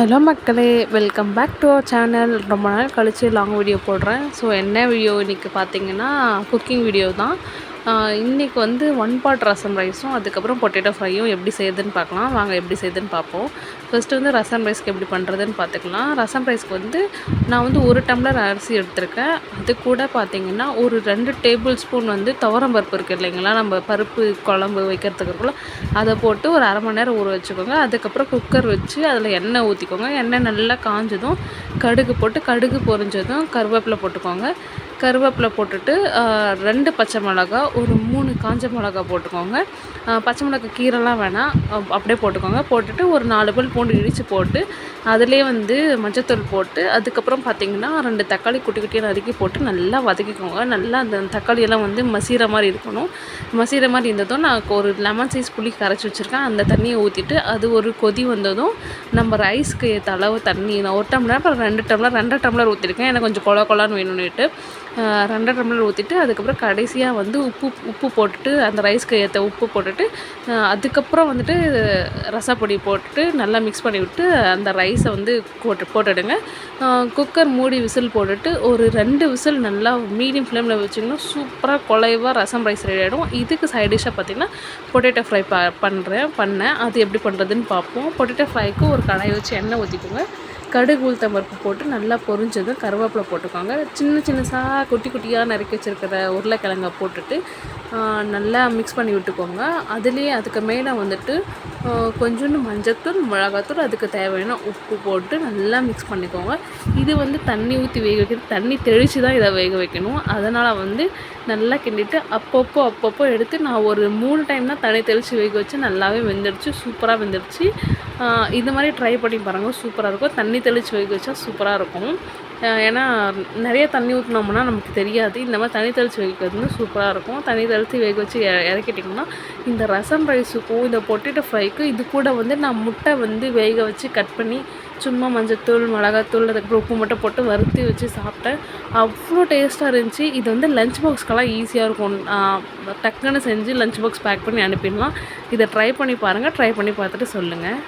Hello மக்களே, welcome back to our channel. ரொம்ப நாள் கழித்து லாங் வீடியோ போடுறேன். ஸோ என்ன வீடியோ இன்றைக்கி பார்த்தீங்கன்னா குக்கிங் வீடியோ தான். இன்றைக்கி வந்து ஒன் பாட் ரசம் ரைஸும் அதுக்கப்புறம் பொட்டேட்டோ ஃப்ரையும் எப்படி செய்யுதுன்னு பார்க்கலாம். வாங்க எப்படி செய்யுதுன்னு பார்ப்போம். ஃபஸ்ட்டு வந்து ரசம் ரைஸ்க்கு எப்படி பண்ணுறதுன்னு பார்த்துக்கலாம். ரசம் ரைஸ்க்கு வந்து நான் வந்து 1 டம்ளர் அரிசி எடுத்திருக்கேன். அது கூட பார்த்திங்கன்னா ஒரு 2 டேபிள் ஸ்பூன் வந்து துவரம் பருப்பு இருக்குது இல்லைங்களா, நம்ம பருப்பு குழம்பு வைக்கிறதுக்குள்ள அதை போட்டு ஒரு அரை மணி நேரம் ஊற வச்சுக்கோங்க. அதுக்கப்புறம் குக்கர் வச்சு அதில் எண்ணெய் ஊற்றிக்கோங்க. எண்ணெய் நல்லா காஞ்சதும் கடுகு போட்டு, கடுகு பொரிஞ்சதும் கருவேப்பிலை போட்டுக்கோங்க. கருவேப்பிலை போட்டுட்டு 2 பச்சை மிளகா, ஒரு 3 காஞ்ச மிளகா போட்டுக்கோங்க. பச்சை மிளகா கீரைலாம் வேணாம், அப்படியே போட்டுக்கோங்க. போட்டுட்டு ஒரு 4 பல் பூண்டு இடித்து போட்டு அதிலே வந்து மஞ்சத்தூள் போட்டு, அதுக்கப்புறம் பார்த்திங்கன்னா 2 தக்காளி குட்டி குட்டியாக நறுக்கி போட்டு நல்லா வதக்கிக்கோங்க. நல்லா அந்த தக்காளியெல்லாம் வந்து மசிகிற மாதிரி இருக்கணும். மசிகிற மாதிரி இருந்ததும் நான் ஒரு லெமன் சைஸ் புளி கரைச்சி வச்சுருக்கேன். அந்த தண்ணியை ஊற்றிட்டு அது ஒரு கொதி வந்ததும் நம்ம ரைஸ்க்கு ஏற்ற அளவு தண்ணி, நான் 1 டம்ளர் அப்புறம் 2 டம்ளர் 2 டம்ளர் ஊற்றிருக்கேன். எனக்கு கொஞ்சம் கொலான்னு வேணும்னுட்டு 2 டம்ளர் ஊற்றிட்டு, அதுக்கப்புறம் கடைசியாக வந்து உப்பு போட்டுட்டு, அந்த ரைஸ்க்கு ஏற்ற உப்பு போட்டுட்டு, அதுக்கப்புறம் வந்துட்டு ரசப்பொடி போட்டுட்டு நல்லா மிக்ஸ் பண்ணி விட்டு அந்த ரைஸை வந்து போட்டுடுங்க. குக்கர் மூடி விசில் போட்டுட்டு ஒரு 2 விசில் நல்லா மீடியம் ஃப்ளேமில் வச்சிங்கன்னா சூப்பராக குலைவாக ரசம் ரைஸ் ரெடி ஆகிடும். இதுக்கு சைட் டிஷ்ஷாக பார்த்திங்கன்னா பொட்டேட்டோ ஃப்ரை பண்ணேன். அது எப்படி பண்ணுறதுன்னு பார்ப்போம். பொட்டேட்டோ ஃப்ரைக்கு ஒரு கடாய் வச்சு எண்ணெய் ஊற்றிக்கோங்க. கடுகு உளுத்தம் பருப்பு போட்டு நல்லா பொரிஞ்சதும் கருவேப்பிலை போட்டுக்கோங்க. சின்னசாக குட்டி குட்டியாக நறுக்கி வச்சுருக்கிற உருளைக்கிழங்கை போட்டுட்டு நல்லா மிக்ஸ் பண்ணி விட்டுக்கோங்க. அதுலேயே அதுக்கு மேலே வந்துட்டு கொஞ்சோண்டு மஞ்சத்தூள், மிளகாத்தூள், அதுக்கு தேவையான உப்பு போட்டு நல்லா மிக்ஸ் பண்ணிக்கோங்க. இது வந்து தண்ணி ஊற்றி வேக வைக்கிறது, தண்ணி தெளித்து தான் இதை வேக வைக்கணும். அதனால் வந்து நல்லா கிண்டிட்டு அப்பப்போ எடுத்து நான் ஒரு 3 டைம் தான் தண்ணி தெளித்து வேக வச்சு நல்லாவே வெந்துடுச்சு, சூப்பராக வெந்துடுச்சு. இது மாதிரி ட்ரை பண்ணி பாருங்கள், சூப்பராக இருக்கும். தண்ணி தெளித்து வேக வச்சா சூப்பராக இருக்கும். ஏன்னா நிறைய தண்ணி ஊற்றினோம்னா நமக்கு தெரியாது. இந்த மாதிரி தண்ணி தெளித்து வைக்கிறது வந்து சூப்பராக இருக்கும். தண்ணி தெளித்து வேக வச்சு இறக்கிட்டிங்கன்னா இந்த ரசம் ரைஸுக்கும் இந்த பொட்டேட்டோ ஃப்ரைக்கும் இது கூட வந்து நான் முட்டை வந்து வேக வச்சு கட் பண்ணி சும்மா மஞ்சத்தூள், மிளகாத்தூள், அதுக்கப்புறம் உப்பு மட்டும் போட்டு வறுத்து வச்சு சாப்பிட்டேன். அவ்வளோ டேஸ்ட்டாக இருந்துச்சு. இது வந்து லஞ்ச் பாக்ஸ்க்கெல்லாம் ஈஸியாக இருக்கும். டக்குன்னு செஞ்சு லஞ்ச் பாக்ஸ் பேக் பண்ணி அனுப்பிடலாம். இதை ட்ரை பண்ணி பாருங்கள். ட்ரை பண்ணி பார்த்துட்டு சொல்லுங்கள்.